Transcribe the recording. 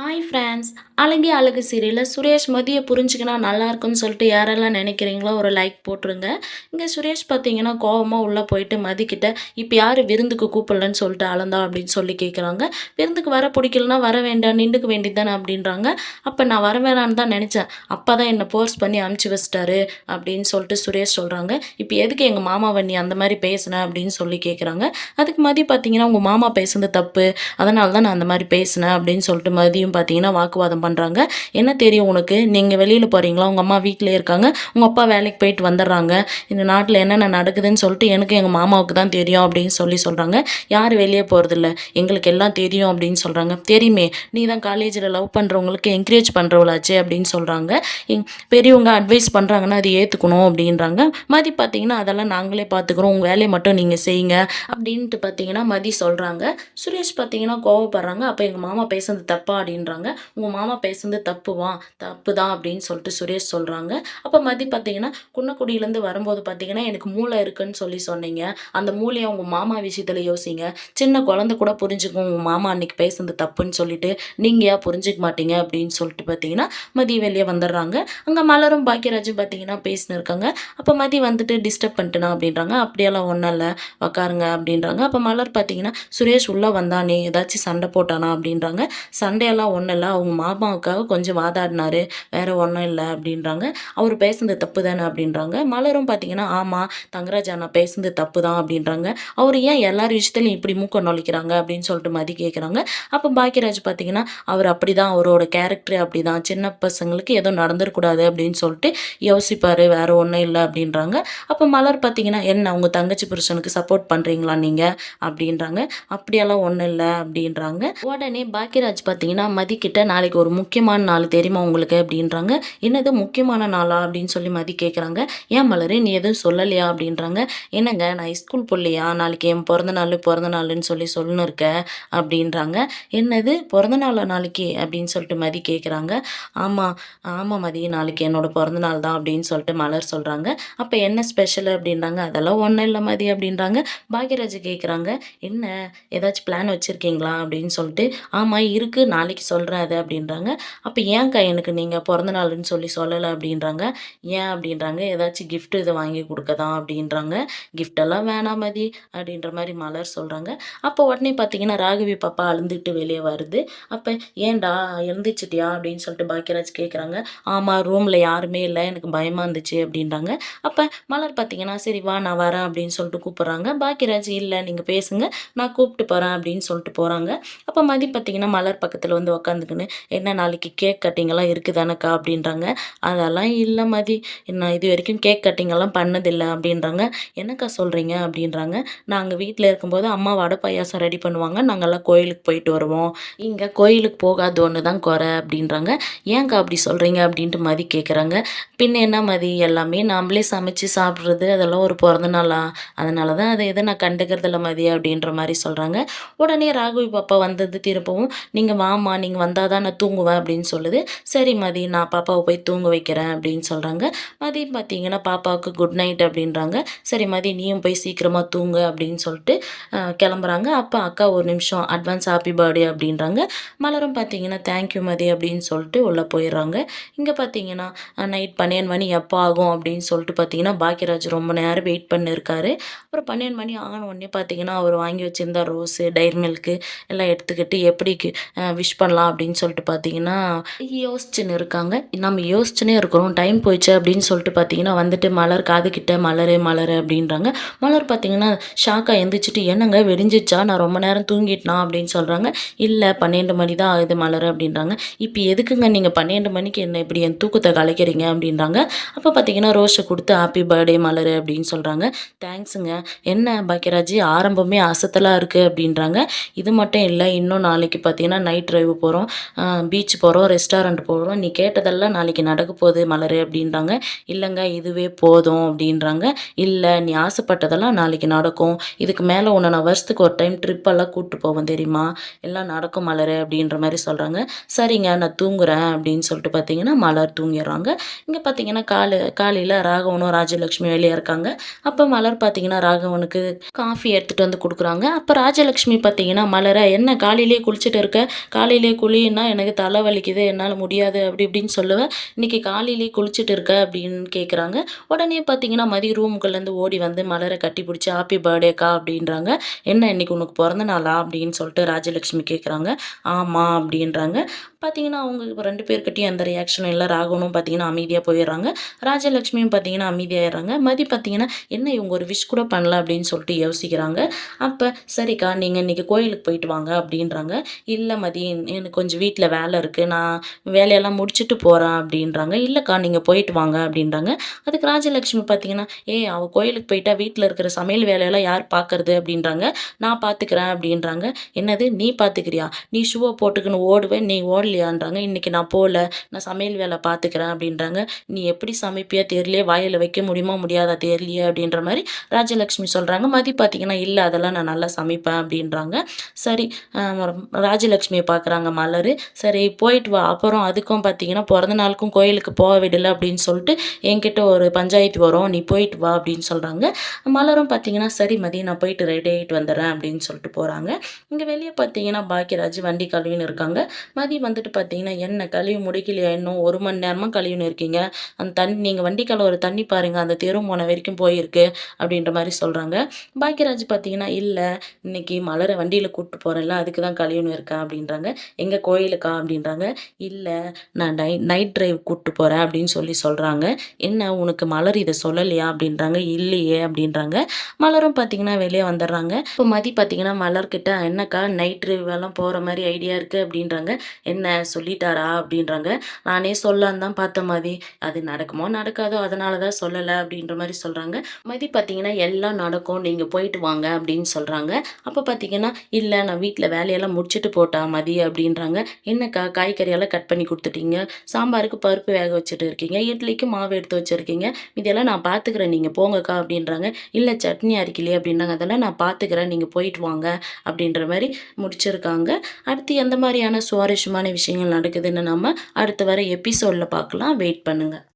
Hi friends. அழகே அழகு சீரியல்ல சுரேஷ் மதிய புரிஞ்சுக்கினா நல்லாயிருக்குன்னு சொல்லிட்டு யாரெல்லாம் நினைக்கிறீங்களோ ஒரு லைக் போட்டுருங்க. இங்கே சுரேஷ் பார்த்தீங்கன்னா கோவமா உள்ளே போயிட்டு மதிக்கிட்ட இப்போ யார் விருந்துக்கு கூப்பிடலன்னு சொல்லிட்டு அளந்தா அப்படின்னு சொல்லி கேட்குறாங்க. விருந்துக்கு வர பிடிக்கலனா வர வேண்டாம் நின்றுக்க வேண்டியது தானே அப்படின்றாங்க. அப்போ நான் வர வேணான்னு தான் நினச்சேன், அப்போ தான் என்னை ஃபோர்ஸ் பண்ணி அமுச்சு வச்சிட்டாரு அப்படின்னு சொல்லிட்டு சுரேஷ் சொல்கிறாங்க. இப்போ எதுக்கு எங்கள் மாமாவை நீ அந்த மாதிரி பேசுன அப்படின்னு சொல்லி கேட்குறாங்க. அதுக்கு மதி பார்த்தீங்கன்னா உங்கள் மாமா பேசுனது தப்பு, அதனால தான் நான் அந்த மாதிரி பேசினேன் அப்படின்னு சொல்லிட்டு மதியம் பார்த்தீங்கன்னா வாக்குவாதம் பண்ணுறாங்க. என்ன தெரியும் உனக்கு, நீங்கள் வெளியில் போகிறீங்களா, உங்கள் அம்மா வீட்டிலே இருக்காங்க, உங்கள் அப்பா வேலைக்கு போயிட்டு வந்துடுறாங்க, இந்த நாட்டில் என்னென்ன நடக்குதுன்னு சொல்லிட்டு எனக்கு எங்கள் மாமாவுக்கு தான் தெரியும் அப்படின்னு சொல்கிறாங்க. யார் வெளியே போகிறதில்ல, எங்களுக்கு எல்லாம் தெரியும் அப்படின்னு சொல்கிறாங்க. தெரியுமே, நீ தான் காலேஜில் லவ் பண்ணுறவங்களுக்கு என்கரேஜ் பண்ணுறவளாச்சே அப்படின்னு சொல்கிறாங்க. பெரியவங்க அட்வைஸ் பண்ணுறாங்கன்னா அது ஏற்றுக்கணும் அப்படின்றாங்க. மதி பார்த்தீங்கன்னா அதெல்லாம் நாங்களே பார்த்துக்குறோம், உங்கள் வேலையை மட்டும் நீங்கள் செய்யுங்க அப்படின்ட்டு பார்த்தீங்கன்னா மதி சொல்கிறாங்க. சுரேஷ் பார்த்தீங்கன்னா கோவப்படுறாங்க. அப்போ எங்கள் மாமா பேசுனது தப்பா அப்படின்றாங்க. உங்கள் மாமா பேசுனது தப்பு தான் அப்படின்னு சொல்லிட்டு சுரேஷ் சொல்கிறாங்க. அப்போ மதி பார்த்தீங்கன்னா குன்னக்குடியிலேருந்து வரும்போது பார்த்தீங்கன்னா எனக்கு மூளை இருக்குன்னு சொல்லி சொன்னீங்க, அந்த மூளையை உங்கள் மாமா விஷயத்தில் யோசிங்க, சின்ன குழந்தை கூட புரிஞ்சுக்கும் உங்கள் மாமா அன்னைக்கு பேசுனது தப்புன்னு சொல்லிட்டு நீங்கள் ஏன் புரிஞ்சிக்க மாட்டீங்க அப்படின்னு சொல்லிட்டு பார்த்தீங்கன்னா மதி வெளியே வந்துடுறாங்க. அங்கே மலரும் பாக்கியராஜும் பார்த்தீங்கன்னா பேசினு இருக்காங்க. அப்போ மதி வந்துட்டு டிஸ்டர்ப் பண்ணிட்டுனா அப்படின்றாங்க. அப்படியெல்லாம் ஒன்றும் இல்லை, உக்காருங்க அப்படின்றாங்க. அப்போ மலர் பார்த்தீங்கன்னா சுரேஷ் உள்ளே வந்தானே ஏதாச்சும் சண்டை போட்டானா அப்படின்றாங்க. சண்டையெல்லாம் ஒன்றும் இல்லை, அவங்க மாமாவுக்காக கொஞ்சம் வாதாடினாரு, வேறு ஒன்றும் இல்லை அப்படின்றாங்க. அவர் பேசுனது தப்பு தானே அப்படின்றாங்க. மலரும் பார்த்தீங்கன்னா ஆமாம் தங்கராஜ் அண்ணா பேசுனது தப்பு தான் அப்படின்றாங்க. அவர் ஏன் எல்லார் விஷயத்துலையும் இப்படி மூக்க நுழைக்கிறாங்க அப்படின்னு சொல்லிட்டு மதி கேட்குறாங்க. அப்போ பாக்கியராஜ் பார்த்தீங்கன்னா அவர் அப்படி தான், அவரோட கேரக்டரே அப்படி தான், சின்ன பசங்களுக்கு எதுவும் நடந்துடக்கூடாது அப்படின்னு சொல்லிட்டு யோசிப்பார், வேறு ஒன்றும் இல்லை அப்படின்றாங்க. அப்போ மலர் பார்த்தீங்கன்னா என்ன உங்கள் தங்கச்சி புருஷனுக்கு சப்போர்ட் பண்ணுறீங்களா நீங்கள் அப்படின்றாங்க. அப்படியெல்லாம் ஒன்றும் இல்லை அப்படின்றாங்க. உடனே பாக்கியராஜ் பார்த்தீங்கன்னா மதிக்கிட்ட நாளைக்கு ஒரு முக்கியமான நாள் தெரியுமா உங்களுக்கு அப்படின்றாங்க. என்னது முக்கியமான நாளா அப்படின்னு சொல்லி மதி கேட்குறாங்க. ஏன் மலர் நீ எதுவும் சொல்லலையா அப்படின்றாங்க. என்னங்க நான் ஸ்கூல் போடலையா, நாளைக்கு என் பிறந்த நாள்னு சொல்லி சொல்லணும் இருக்க அப்படின்றாங்க. என்னது பிறந்த நாளா நாளைக்கு அப்படின்னு சொல்லிட்டு மதி கேட்குறாங்க. ஆமாம் ஆமாம் மதி நாளைக்கு என்னோட பிறந்த நாள் தான் அப்படின்னு சொல்லிட்டு மலர் சொல்கிறாங்க. அப்போ என்ன ஸ்பெஷல் அப்படின்றாங்க. அதெல்லாம் ஒன்றும் இல்லை மதி அப்படின்றாங்க. பாக்யராஜ் கேட்குறாங்க என்ன ஏதாச்சும் பிளான் வச்சுருக்கீங்களா அப்படின்னு சொல்லிட்டு. ஆமாம் இருக்குது நாளைக்கு சொல்கிறேன் அது அப்படின்றாங்க. அப்போ ஏன்க்கா எனக்கு நீங்கள் பிறந்த நாளுன்னு சொல்லி சொல்லலை அப்படின்றாங்க. ஏன் அப்படின்றாங்க. ஏதாச்சும் கிஃப்ட் இதை வாங்கி கொடுக்க தான் அப்படின்றாங்க. கிஃப்டெல்லாம் வேணாம் மதி அப்படின்ற மாதிரி மலர் சொல்கிறாங்க. அப்போ உடனே பார்த்தீங்கன்னா ராகவி பாப்பா அழுந்துட்டு வெளியே வருது. அப்போ ஏன்டா எழுந்திரிச்சிட்டியா அப்படின்னு சொல்லிட்டு பாக்யராஜ் கேட்குறாங்க. ஆமாம் ரூமில் யாருமே இல்லை, எனக்கு பயமாக இருந்துச்சு அப்படின்றாங்க. அப்போ மலர் பார்த்தீங்கன்னா சரி வா நான் வரேன் அப்படின்னு சொல்லிட்டு கூப்பிட்றாங்க. பாக்யராஜ் இல்லை நீங்கள் பேசுங்க நான் கூப்பிட்டு போகிறேன் அப்படின்னு சொல்லிட்டு போகிறாங்க. அப்போ மதி பார்த்தீங்கன்னா மலர் பக்கத்தில் வந்து உக்காந்துக்கின்னு என்ன நாளைக்கு கேக் கட்டிங்கெல்லாம் இருக்குதானக்கா அப்படின்றாங்க. அதெல்லாம் இல்லை மதி, நான் இது வரைக்கும் கேக் கட்டிங்கெல்லாம் பண்ணதில்லை அப்படின்றாங்க. என்னக்கா சொல்கிறீங்க அப்படின்றாங்க. நாங்கள் வீட்டில் இருக்கும்போது அம்மா வடை பாயாசம் ரெடி பண்ணுவாங்க, நாங்கள்லாம் கோயிலுக்கு போயிட்டு வருவோம், இங்கே கோயிலுக்கு போகாது ஒன்று தான் குறை அப்படின்றாங்க. ஏன்க்கா அப்படி சொல்கிறீங்க அப்படின்ட்டு மதி கேட்குறாங்க. பின்ன என்ன மதி எல்லாமே நாம்ளே சமைச்சு சாப்பிட்றது அதெல்லாம் ஒரு பிறந்த நாளா, அதனால தான் அதை எதை நான் கண்டுக்கிறதில்ல மதி அப்படின்ற மாதிரி சொல்கிறாங்க. உடனே ராகவி பாப்பா வந்தது திருப்பவும் நீங்கள் வாம்மா நீங்கள் வந்தால் தான் நான் தூங்குவேன் அப்படின்னு சொல்லுது. சரி மதி நான் பாப்பாவை போய் தூங்க வைக்கிறேன் அப்படின்னு சொல்கிறாங்க. மதியம் பார்த்தீங்கன்னா பாப்பாவுக்கு குட் நைட் அப்படின்றாங்க. சரி மதி நீயும் போய் சீக்கிரமாக தூங்கு அப்படின்னு சொல்லிட்டு கிளம்புறாங்க. அப்போ அக்கா ஒரு நிமிஷம் அட்வான்ஸ் ஹாப்பி பர்த்டே அப்படின்றாங்க. மலரும் பார்த்தீங்கன்னா தேங்க்யூ மதி அப்படின்னு சொல்லிட்டு உள்ளே போயிடுறாங்க. இங்கே பார்த்தீங்கன்னா நைட் 12 மணி எப்போ ஆகும் அப்படின்னு சொல்லிட்டு பார்த்தீங்கன்னா பாக்யராஜ் ரொம்ப நேரம் வெயிட் பண்ணியிருக்காரு. அப்புறம் 12 மணி ஆன உடனே பார்த்தீங்கன்னா அவர் வாங்கி வச்சிருந்த ரோஸு டைரி மில்க்கு எல்லாம் எடுத்துக்கிட்டு எப்படி விஷ் பண்ணலாம் அப்படின்னு சொல்லிட்டு பார்த்தீங்கன்னா யோசிச்சுன்னு இருக்காங்க. நம்ம யோசிச்சுனே இருக்கிறோம், டைம் போயிடுச்சு அப்படின்னு சொல்லிட்டு பார்த்தீங்கன்னா வந்துட்டு மலர் காதுகிட்ட மலரு மலரு அப்படின்றாங்க. மலர் பார்த்தீங்கன்னா ஷாக்காக எந்திரிச்சிட்டு என்னங்க வெடிஞ்சிச்சா, நான் ரொம்ப நேரம் தூங்கிட்டேனா அப்படின்னு சொல்கிறாங்க. இல்லை 12 மணி தான் ஆகுது மலர் அப்படின்றாங்க. இப்போ எதுக்குங்க நீங்கள் 12 மணிக்கு என்ன இப்படி என் தூக்கத்தை கலைக்கிறீங்க அப்படின்றாங்க. அப்போ பார்த்தீங்கன்னா ரோஸை கொடுத்து ஹாப்பி பர்த்டே மலர் அப்படின்னு சொல்கிறாங்க. தேங்க்ஸுங்க. என்ன பாக்யராஜ் ஆரம்பமே அசத்தலாக இருக்குது அப்படின்றாங்க. இது மட்டும் இல்லை, இன்னும் நாளைக்கு பார்த்தீங்கன்னா நைட் ட்ரைவ் போகிறோம், பீச் போகிறோம், ரெஸ்டாரண்ட் போகிறோம், நீ கேட்டதெல்லாம் நாளைக்கு நடக்க போகுது மலர் அப்படின்றாங்க. இல்லைங்க இதுவே போதும் அப்படின்றாங்க. இல்லை நீ ஆசைப்பட்டதெல்லாம் நாளைக்கு நடக்கும், இதுக்கு மேலே உன்னை நான் வருஷத்துக்கு ஒரு டைம் ட்ரிப்பெல்லாம் கூப்பிட்டு போவேன் தெரியுமா, எல்லாம் நடக்கும் மலர் அப்படின்ற மாதிரி சொல்கிறாங்க. சரிங்க நான் தூங்குறேன் அப்படின்னு சொல்லிட்டு பார்த்தீங்கன்னா மலர் தூங்கிடுறாங்க. இங்கே பார்த்தீங்கன்னா காலையில் ராகவனும் ராஜலக்ஷ்மி வெளியே இருக்காங்க. அப்போ மலர் பார்த்தீங்கன்னா ராகவனுக்கு காஃபி எடுத்துகிட்டு வந்து கொடுக்குறாங்க. அப்போ ராஜலக்ஷ்மி பார்த்தீங்கன்னா மலரை என்ன காலையிலேயே குளிச்சுட்டு இருக்க, காலையிலேயே குளிக்க குளின்னா எனக்கு தலை வலிக்குது, என்னால முடியாது அப்படி இப்படின்னு சொல்லுவ. இன்னைக்கு காலையிலேயே குளிச்சுட்டு இருக்க அப்படின்னு கேட்குறாங்க. உடனே பார்த்தீங்கன்னா, மதி ரூமுக்குள்ளேருந்து ஓடி வந்து மலர கட்டிப்பிடிச்சு ஹாப்பி பர்த்டேக்கா அப்படின்றாங்க. என்ன இன்னைக்கு உனக்கு பொறந்த நாளா? அப்படின்னு சொல்லிட்டு ராஜலட்சுமி கேட்குறாங்க. ஆமா அப்படின்றாங்க. பார்த்தீங்கன்னா, அவங்க 2 பேர்கிட்டயும் எந்த ரியாக்ஷனும் இல்ல. ராகவனும் பார்த்தீங்கன்னா அமைதியா போயிடுறாங்க. ராஜலட்சுமியும் பார்த்தீங்கன்னா அமைதியாயிடுறாங்க. மதி பார்த்தீங்கன்னா, என்ன இவங்க ஒரு விஷ் கூட பண்ணல அப்படின்னு சொல்லிட்டு யோசிக்கிறாங்க. அப்ப சரிக்கா நீங்க இன்னைக்கு கோயிலுக்கு போயிட்டு வாங்க அப்படின்றாங்க. இல்ல மதி எனக்கு கொஞ்சம் வீட்ல வேலை இருக்கு. நான் வேலையெல்லாம் முடிச்சுட்டு போறேன் அப்படின்றாங்க. இல்லக்கா நீங்க போயிட்டு வாங்க அப்படின்றாங்க. அதுக்கு ராஜலட்சுமி பார்த்தீங்கன்னா, ஏய் அவ கோயிலுக்கு போயிட்டா வீட்ல இருக்கிற சமையல் வேலையெல்லாம் யார் பார்க்கறது அப்படின்றாங்க. நான் பார்த்துக்கிறேன் அப்படின்றாங்க. என்னது நீ பார்த்துக்கிறியா? நீ ஷூவ போட்டுக்கின்னு ஓடுவ, நீ ஓடலையான்றாங்க. இன்னைக்கு நான் போல. நான் சமையல் வேலை பார்த்துக்கிறேன் அப்படின்றாங்க. நீ எப்படி சமைப்பியா தெரியலையே, வாயில வைக்க முடியுமா முடியாதா தெரியலையே அப்படின்ற மாரி ராஜலட்சுமி சொல்றாங்க. மதி பார்த்தீங்கன்னா, இல்ல அதெல்லாம் நான் நல்லா சமைப்பேன் அப்படின்றாங்க. சரி அ ராஜலட்சுமிய பார்க்குறாங்க மலரு. சரி போயிட்டு வா. அப்புறம் அதுக்கும் பார்த்தீங்கன்னா, பொறந்த நாளுக்கும் கோயிலுக்கு போக விடல அப்படின்னு சொல்லிட்டு என்கிட்ட ஒரு பஞ்சாயத்து வரும். நீ போயிட்டு வா அப்படின்னு சொல்றாங்க. மலரும் பார்த்தீங்கன்னா, சரி மதி நான் போயிட்டு ரெடி ஆயிட்டு வந்துடுறேன் அப்படின்னு சொல்லிட்டு போறாங்க. இங்க வெளிய பார்த்தீங்கன்னா, பாக்கியராஜ் வண்டி கழுவின்னு இருக்காங்க. மதி வந்துட்டு பார்த்தீங்கன்னா, என்ன கழுவி முடிக்கலையா இன்னும் 1 மணி நேரமா கழுவின்னு இருக்கீங்க. அந்த தண்ணி நீங்க வண்டி கழுவுற தண்ணி பாருங்க அந்த தெரு முனை வரைக்கும் போயிருக்கு அப்படின்ற மாரி சொல்றாங்க. பாக்கியராஜ் பார்த்தீங்கன்னா, இல்ல இன்னைக்கு மலர வண்டியில கூட்டு போறேன்ல அதுக்கு தான் கழுவின்னு இருக்கேன் அப்படின்றாங்க. எங்க கோயிலுக்கா? அப்படின்றாங்க. இல்ல நான் நைட் டிரைவ் கூட்டு போறேன் அப்படின்னு சொல்றாங்க. என்ன உனக்கு மலர் இத சொல்லலையா? அப்படின்றாங்க. இல்லையே அப்படின்றாங்க. மலரும் பார்த்தீங்கன்னா வெளிய வந்துடுறாங்க. இப்போ மதி பார்த்தீங்கன்னா மலர்கிட்ட என்னக்கா நைட் டிரைவ் எல்லாம் போற மாரி ஐடியா இருக்கு அப்படின்றாங்க. என்ன சொல்லிட்டாரா? அப்படின்றாங்க. நானே சொல்லலான்னு தான் பார்த்தேன் மதி. அது நடக்குமோ நடக்காதோ அதனால தான் சொல்லல அப்படின்ற மாரி சொல்றாங்க. மதி பார்த்தீங்கன்னா எல்லாம் நடக்கும். நீங்க போயிட்டு வாங்க அப்படின்னு சொல்றாங்க. அப்ப பார்த்தீங்கன்னா, இல்ல நான் வீட்ல வேலையெல்லாம் முடிச்சுட்டு போட்டா மதி அப்படின்றாங்க. என்னக்கா காய்கறியெல்லாம் கட் பண்ணி குடுத்துட்டீங்க. சாம்பாருக்கு பருப்பு வேக வச்சுட்டு இருக்கீங்க. இட்லிக்கு மாவு எடுத்து வச்சிருக்கீங்க. இதெல்லாம் நான் பார்த்துக்கிறேன். நீங்க போங்கக்கா அப்படின்றாங்க. இல்ல சட்னி அரைக்கலையே அப்படின்றாங்க. அதெல்லாம் நான் பார்த்துக்கிறேன். நீங்க போயிட்டு வாங்க அப்படின்ற மாரி முடிச்சிருக்காங்க. அடுத்து எந்த மாரியான சுவாரஸ்யமான விஷயங்கள் நடக்குதுன்னு நம்ம அடுத்து வர எபிசோட்ல பார்க்கலாம். வெயிட் பண்ணுங்க.